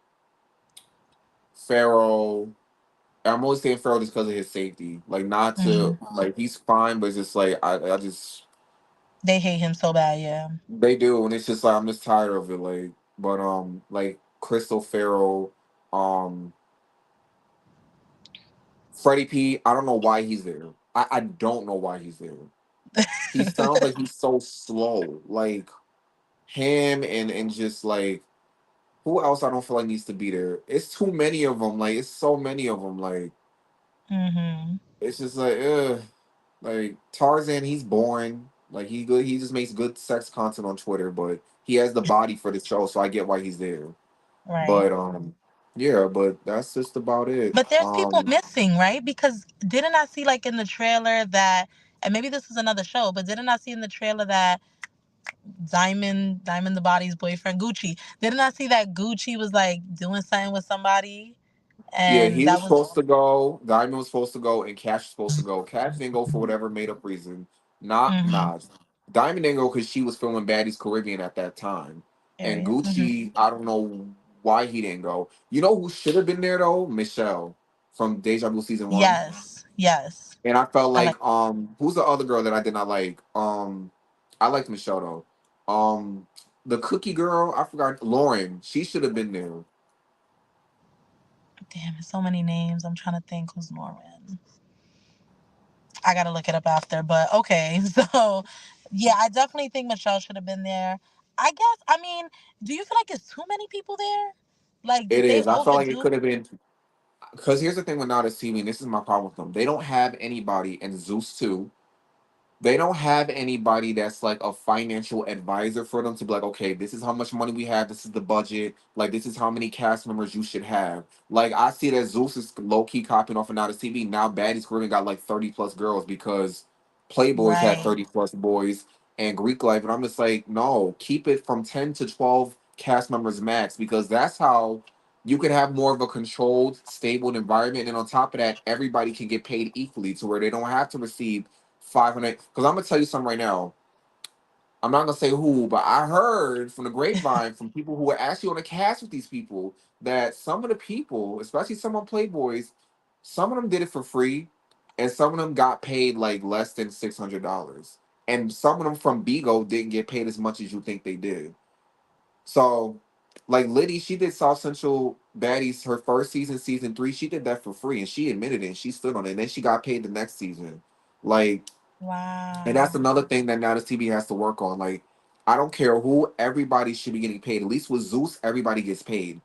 Pharaoh. I'm only saying Pharaoh just because of his safety. Like not to Mhm. like he's fine, but it's just like I just They hate him so bad. Yeah. they do, and it's just like I'm just tired of it. But like Crystal, Pharaoh, um, Freddie P. I don't know why he's there. I don't know why he's there. He sounds like he's so slow. Like him and just like who else I don't feel like needs to be there. It's too many of them. Like it's so many of them. Like Mhm. it's just like ugh. Like Tarzan, he's boring. Like he good. He just makes good sex content on Twitter, but he has the body for the show, so I get why he's there. Right. But yeah, but that's just about it. But there's people missing, right? Because didn't I see like in the trailer that, and maybe this is another show, but didn't I see in the trailer that Diamond the Body's boyfriend Gucci, didn't I see that Gucci was like doing something with somebody, Yeah, and he was that was. supposed to go. Diamond was supposed to go, and Cash was supposed to go. Cash didn't go for whatever made up reason. Not Mm-hmm. nah. Diamond didn't go because she was filming Baddies Caribbean at that time, and Period. Gucci, I don't know why he didn't go. You know who should have been there though? Michelle from Deja Vu season one. Yes, yes. And I felt I like. like who's the other girl that I did not like? I liked Michelle though. The cookie girl, I forgot Lauren. She should have been there. Damn, there's so many names. I'm trying to think who's Norman. I gotta look it up after, but okay. So, yeah, I definitely think Michelle should have been there. I guess. I mean, do you feel like it's too many people there? Like, It did they is. I felt like it overdo? could have been because here's the thing with Now TV, and this is my problem with them. They don't have anybody, and Zeus too. They don't have anybody that's like a financial advisor for them to be like, okay, this is how much money we have, this is the budget, like this is how many cast members you should have. Like I see that Zeus is low key copying off of Now TV. Now Baddies Caribbean got like 30 plus girls because Playboys had Right, 30 plus boys and Greek Life, and I'm just like, no, keep it from 10 to 12 cast members max because that's how you could have more of a controlled, stable environment. And on top of that, everybody can get paid equally to where they don't have to receive 500. Because I'm gonna tell you something right now. I'm not gonna say who, but I heard from the grapevine from people who were actually on the cast with these people that some of the people, especially some on Playboys, some of them did it for free, and some of them got paid like less than $600, and some of them from Bigo didn't get paid as much as you think they did. So, like Liddy, she did South Central Baddies her first season, season three. She did that for free, and she admitted it. And she stood on it. And then she got paid the next season. Like, and that's wow. another thing that now this TV has to work on. Like, I don't care who, everybody should be getting paid. At least with Zeus, everybody gets paid.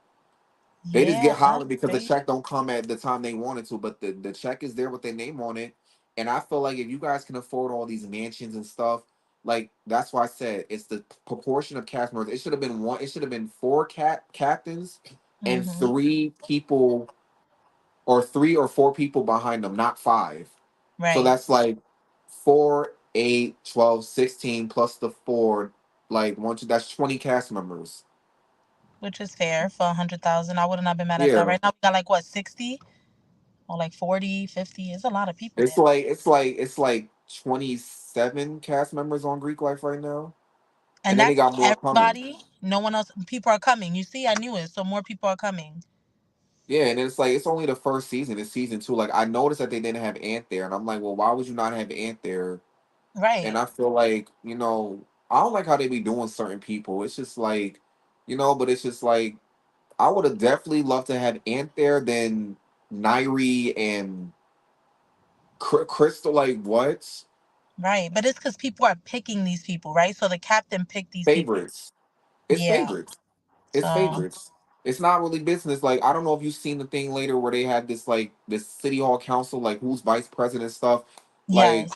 They just get Yeah, hollered that's because the crazy. check don't come at the time they want it to, but the check is there with their name on it. And I feel like if you guys can afford all these mansions and stuff, like that's why I said it's the proportion of cast members. It should have been one. It should have been four captains and Mm-hmm. three people or three or four people behind them, not five. So Right, that's like 4, 8, 12, 16 plus the four, like one, two, that's 20 cast members. which is fair for 100,000. I would not have been mad at that. Yeah. Right now we got like what, 60 or like 40, 50. It's a lot of people It's there, like it's like 27 cast members on Greek Life right now. And and then they that's got more coming. everybody. No one else. People are coming. You see, I knew it. So more people are coming. Yeah, and it's like it's only the first season, it's season two. Like I noticed that they didn't have Ant there, and I'm like, well, why would you not have Ant there? And Right, I feel like, I don't like how they be doing certain people. It's just like, but it's just like I would have definitely loved to have Ant there than Nairi and Crystal. Like what? right. But it's because people are picking these people, right? So the captain picked these people. Favorites. It's Yeah. favorites. It's So favorites. It's not really business. Like I don't know if you've seen the thing later where they had this like this city hall council, like who's vice president stuff. yes. Like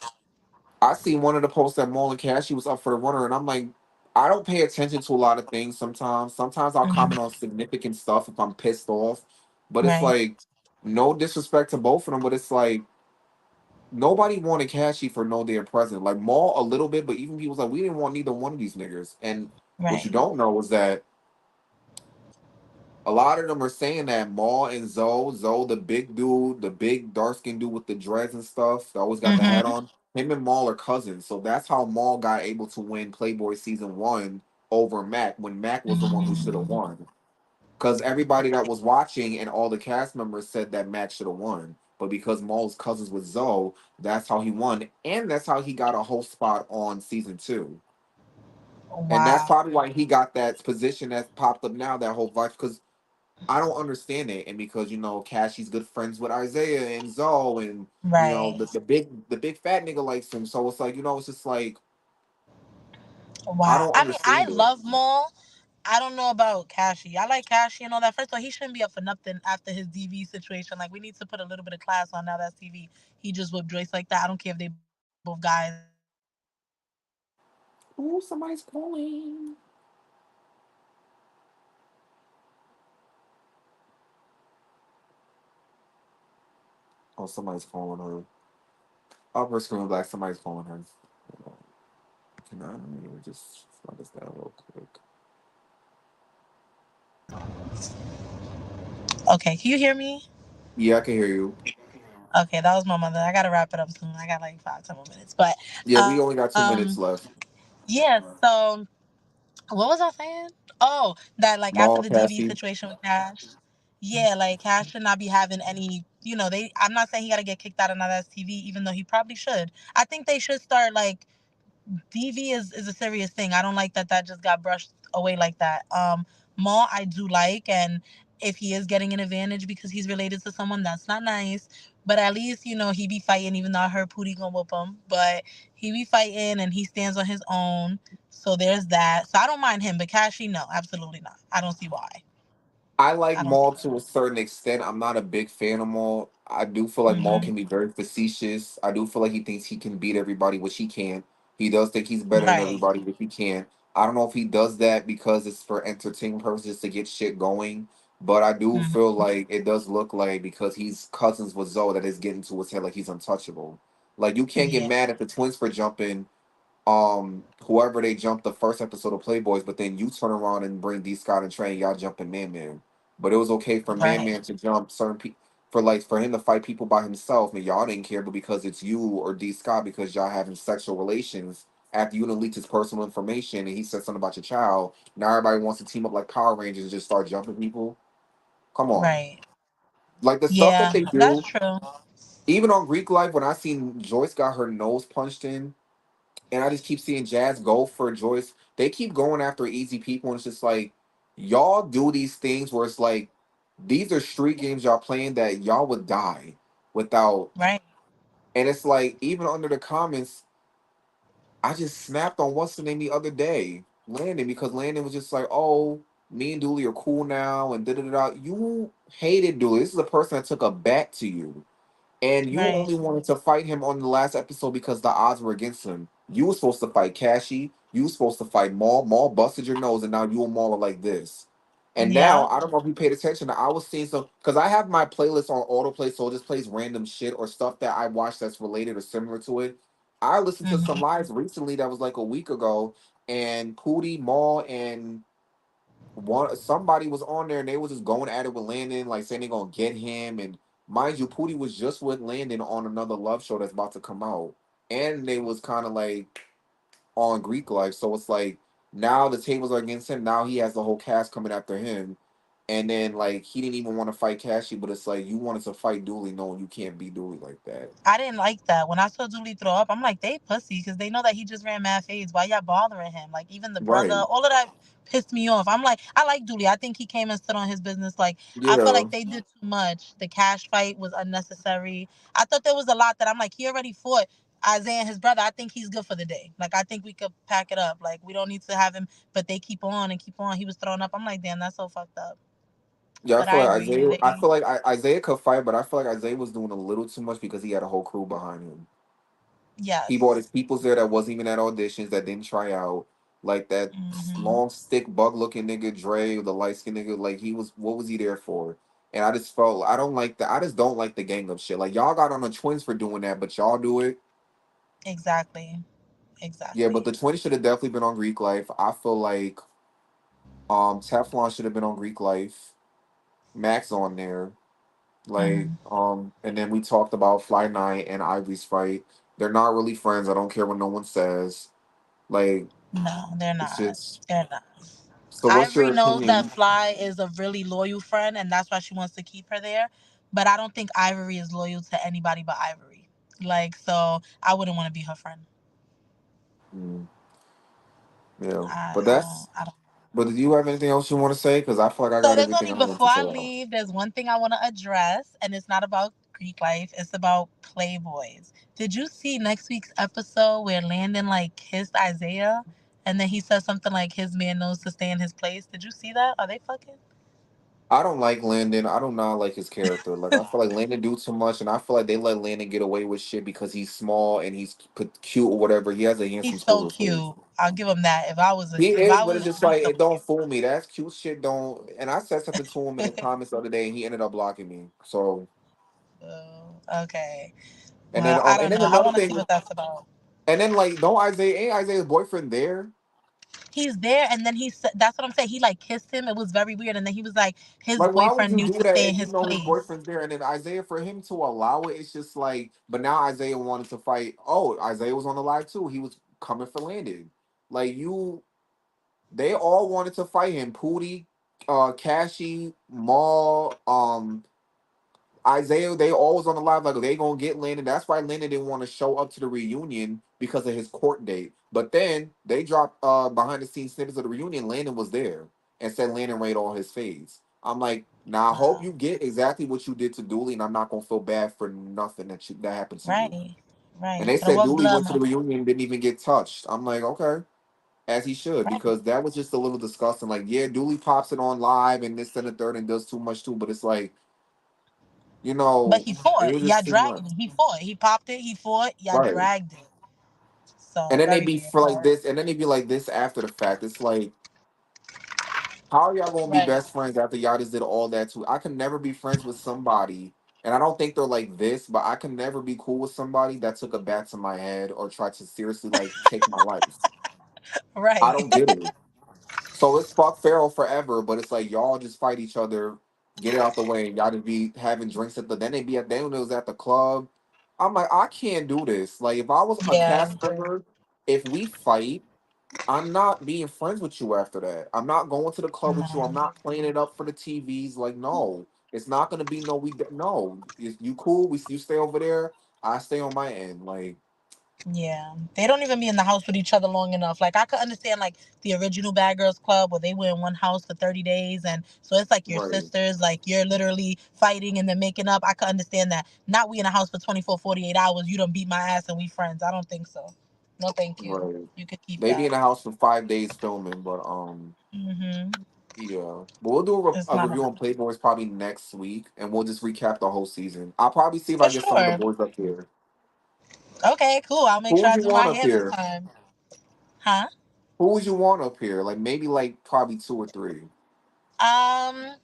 I seen one of the posts that Marlon Cashy was up for the runner, and I'm like, I don't pay attention to a lot of things sometimes. Sometimes I'll comment Hmm. on significant stuff if I'm pissed off. But it's Right, like no disrespect to both of them, but it's like nobody wanted Cashy for no damn president. Like Maul a little bit, but even people was like, we didn't want neither one of these niggas. And what you right. don't know is that a lot of them are saying that Maul and Zoe, the big dude, the big dark skinned dude with the dreads and stuff, that always got the hat Hmm. on. Him and Maul are cousins, so that's how Maul got able to win Playboy season one over Mac when Mac was the one who should have Hmm. won. Because everybody that was watching and all the cast members said that Mac should have won, but because Maul's cousins with Zoe, that's how he won, and that's how he got a host spot on season two. And that's Wow. probably why he got that position that popped up now, that whole vibe. Because I don't understand it, and because Cashy's good friends with Isaiah and Zoe, and Right. the big fat nigga likes him, so it's like it's just like I Wow. don't I mean, I understand it. love Maul. I don't know about Cashy. I like Cashy and all that. First of all, he shouldn't be up for nothing after his DV situation. Like, we need to put a little bit of class on now that's TV. He just whipped Joyce like that. I don't care if they both guys. I don't care. Ooh, somebody's calling. Oh, somebody's calling her. Upper screen black. Somebody's calling her. Hold on. Can I just slow this down real quick? Okay, can you hear me? Yeah, I can hear you. Okay, that was my mother. I gotta wrap it up soon. I got like 5, 10 more minutes. But Yeah, we only got um, 2 minutes left. yeah. So what was I saying? Oh, that like after Maul, the DV Cassie. situation with Cash, yeah, like Cash should not be having any. They. I'm not saying he gotta get kicked out of another TV, even though he probably should. I think they should start like DV is a serious thing. I don't like that just got brushed away like that. Maul I do like, and if he is getting an advantage because he's related to someone, that's not nice. But at least he be fighting, even though I heard Pootie gonna whoop him. But he be fighting and he stands on his own. So there's that. So I don't mind him, but Kashi, no, absolutely not. I don't see why. I like I don't see Maul why. to a certain extent. I'm not a big fan of Maul. I do feel like Maul Hmm. can be very facetious. I do feel like he thinks he can beat everybody, which he can't. He does think he's better than Right. everybody, which he can't. I don't know if he does that because it's for entertainment purposes to get shit going. But I do feel Hmm. like it does look like because he's cousins with Zoe that is getting to his head like he's untouchable. Like you can't get Yeah. mad at the twins for jumping whoever they jumped the first episode of Playboys, but then you turn around and bring D Scott and Trey, y'all jumping Man Man. But it was okay for Man Right. Man to jump certain people for him to fight people by himself and y'all didn't care, but because it's you or D Scott because y'all having sexual relations after you done leaked his personal information and he said something about your child, now everybody wants to team up like Power Rangers and just start jumping people. Come on. Right. Like the stuff that Yeah, they that's do, true. even on Greek Life, when I seen Joyce got her nose punched in, and I just keep seeing Jazz go for Joyce. They keep going after easy people, and it's just like y'all do these things where it's like these are street games y'all playing that y'all would die without. Right. And it's like even under the comments, I just snapped on what's the name the other day, Landon, because Landon was just like, "Oh, me and Dooley are cool now," and da da da. You hated Dooley. This is a person that took a bat to you. And you Right. only wanted to fight him on the last episode because the odds were against him. You were supposed to fight Cashy. You were supposed to fight Maul. Maul busted your nose, and now you and Maul are like this. And now Yeah. I don't know if you paid attention. I was seeing some because I have my playlist on autoplay, so it just plays random shit or stuff that I watch that's related or similar to it. I listened to some Hmm. lives recently that was like a week ago, and Pootie, Maul, and somebody was on there and they was just going at it with Landon, like saying they gonna get him. And mind you, Pootie was just with Landon on another love show that's about to come out, and they was kind of like on Greek life. So it's like now the tables are against him. Now he has the whole cast coming after him, and then like he didn't even want to fight Cashy, but it's like you wanted to fight Dooley, knowing you can't beat Dooley like that. I didn't like that. When I saw Dooley throw up, I'm like, they pussy because they know that he just ran mad fades. Why y'all bothering him? Like, even the brother, Right? all of that pissed me off. I'm like, I like Dooley. I think he came and stood on his business. Like, I felt Yeah. like they did too much. The cash fight was unnecessary. I thought there was a lot that I'm like, he already fought Isaiah and his brother. I think he's good for the day. Like, I think we could pack it up. Like, we don't need to have him, but they keep on and keep on. He was throwing up. I'm like, damn, that's so fucked up. Yeah, I But feel I like agree. Isaiah. I feel like Isaiah could fight, but I feel like Isaiah was doing a little too much because he had a whole crew behind him. He brought Yes. his peoples there that wasn't even at auditions that didn't try out. Like that Hmm. long stick bug looking nigga Dre, the light skinned nigga, like he was what was he there for? And I just felt I don't like that. I just don't like the gang up shit. Like y'all got on the twins for doing that, but y'all do it. Exactly. Yeah, but Exactly. the twins should have definitely been on Greek Life. I feel like Teflon should have been on Greek Life. Max on there. Like, Hmm. and then we talked about Fly Night and Ivy's fight. They're not really friends. I don't care what no one says. Like, No, they're it's not. just They're not. so what's your Ivory knows that opinion? Fly is a really loyal friend, and that's why she wants to keep her there. But I don't think Ivory is loyal to anybody but Ivory. Like, so I wouldn't want to be her friend. Mm, yeah. I, But I don't. that's I don't. but do you have anything else you want to say? Because I feel like I So got there's everything only I want before to I say out. leave, there's one thing I want to address, and it's not about Greek life. It's about Playboys. Did you see next week's episode where Landon like kissed Isaiah, and then he said something like his man knows to stay in his place? Did you see that? Are they fucking? I don't like Landon. I do not like his character. Like I feel like Landon do too much, and I feel like they let Landon get away with shit because he's small and he's cute or whatever. He has a handsome He's so squirrel face. cute. I'll give him that. He If is, I but was, it's just he's like so it don't fool me. That's cute shit. Don't. And I said something to him in the cute. comments the other day, and he ended up blocking me. So, Okay. and then Well, I and don't then know. I another want to see thing, what that's about. and then like don't Isaiah ain't Isaiah's boyfriend there? He's there, and then he said, "That's what I'm saying." He like kissed him. It was very weird, and then he was like, his Like, why would boyfriend you knew do to that stay in and you his know his place. boyfriend's there? And then Isaiah, for him to allow it, it's just like. But now Isaiah wanted to fight. Oh, Isaiah was on the live too. He was coming for Landon. Like you, they all wanted to fight him. Pootie, Cashy, Maul, Isaiah, they always on the live like they gonna get Landon. That's why Landon didn't want to show up to the reunion because of his court date. But then they dropped behind the scenes snippets of the reunion. Landon was there and said Landon raid on his face. I'm like, now I hope you get exactly what you did to Dooley, and I'm not gonna feel bad for nothing that happened to you. Right, And right. they But it said was Dooley blood went to the money. reunion and didn't even get touched. I'm like, okay, as he should, Right, because that was just a little disgusting. Like, yeah, Dooley pops it on live and this and the third and does too much too, but it's like, but he it fought. was Y'all just too dragged much. it. He fought. He popped it. He fought. Y'all Right. dragged it. And So then they very be weird. for like this, and then they be like this after the fact. It's like, how are y'all gonna be Right, best friends after y'all just did all that too? I can never be friends with somebody, and I don't think they're like this, but I can never be cool with somebody that took a bat to my head or tried to seriously like take my life. I right, don't get it. So it's fuck Pharaoh forever, but it's like y'all just fight each other, get it out the way, and y'all just be having drinks at the then they be at then when it was at the club. I'm like, I can't do this. Like if I was a yeah. cast member, if we fight. I'm not being friends with you after that. I'm not going to the club with you. I'm No. not playing it up for the TVs. Like, no, it's not gonna be no. No. You cool? You stay over there. I stay on my end. Like, Yeah, they don't even be in the house with each other long enough. Like I could understand like the original Bad Girls Club where they were in one house for 30 days, and so it's like your right, sisters, like you're literally fighting and then making up. I could understand that. Not we in a house for 24, 48 hours. You don't beat my ass and we friends. I don't think so. No, thank you. right. You could keep They be that. in the house for 5 days filming, but Mm-hmm. yeah. But we'll do It's a not a, review on Playboys probably next week, and we'll just recap the whole season. I'll probably see if for I get some of the sure. boys up here. Okay, cool. I'll make Who sure would I you do my want up hair this here? time. Huh? Who would you want up here? Like maybe like probably two or three. Um,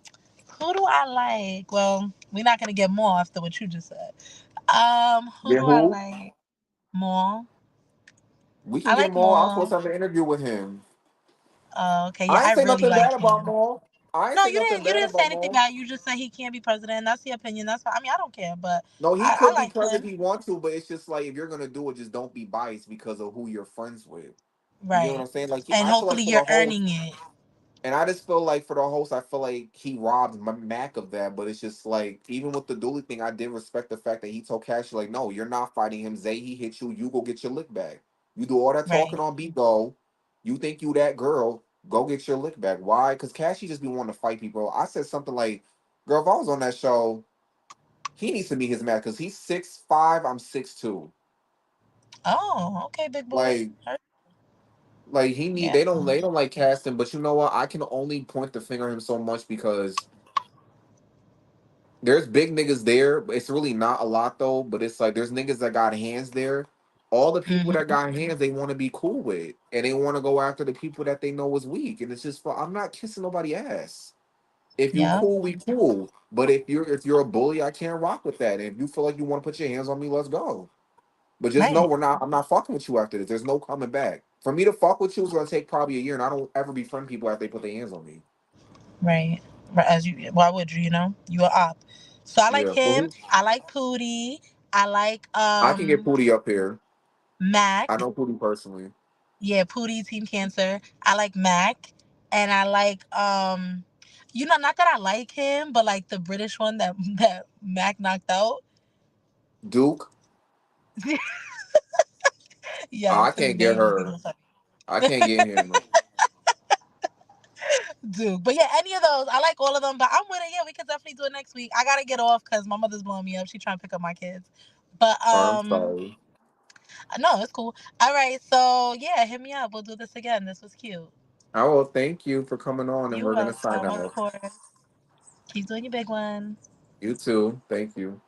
who do I like? Well, we're not gonna get more after what you just said. Who Get do I who? like more? We can I get like Maul. I'm supposed more. to have an interview with him. Okay, yeah, I ain't I say really nothing like bad about him. Maul. I ain't No, say nothing you bad didn't say about anything Maul. bad. You just said he can't be president. That's your opinion. That's fine. I mean, I don't care, but No, he I could be like president him. if he wants to, but it's just like if you're gonna do it, just don't be biased because of who you're friends with. You get what Right, I'm saying? Like and I feel like hopefully for you're the host, earning it. and I just feel like for the host, I feel like he robbed Mac of that. But it's just like even with the Dooley thing, I did respect the fact that he told Cash like, no, you're not fighting him. Zay, he hit you. You go get your lick back. You do all that talking Right, on beat go. You think you that girl? Go get your lick back. Why? Because Cashy just be wanting to fight people. I said something like, girl, if I was on that show, he needs to be his match because he's 6'5", I'm 6'2". oh, okay, big boy. Like, like he need Yeah, they don't like casting, but you know what? I can only point the finger at him so much because there's big niggas there, but it's really not a lot though. But it's like there's niggas that got hands there. All the people that mm-hmm. got hands, they want to be cool with, and they want to go after the people that they know is weak. And it's just, I'm not kissing nobody ass. If you Yeah, cool, we cool. But if you're a bully, I can't rock with that. And if you feel like you want to put your hands on me, let's go. But just know right, we're not. I'm not fucking with you after this. There's no coming back. For me to fuck with you is gonna take probably a year, and I don't ever befriend people after they put their hands on me. right. Right, as you, why would you? You know, you are up. So I like Yeah. Well, him. I like Pootie. I like I can get Pootie up here. I Mac. know Pootie personally. Yeah, Pootie, Team Cancer. I like Mac, and I like not that I like him, but like the British one that that Mac knocked out. Duke. Yes, I his can't get name is her. even funny. I can't get him. Dude, but yeah, any of those, I like all of them. But I'm with it. Yeah, we could definitely do it next week. I gotta get off because my mother's blowing me up. She trying to pick up my kids. But I'm sorry. no, it's cool. All right, so yeah, hit me up. We'll do this again. This was cute. I will thank you for coming on, and You we're gonna sign welcome, of out. course. Keep doing your big one. You too. Thank you.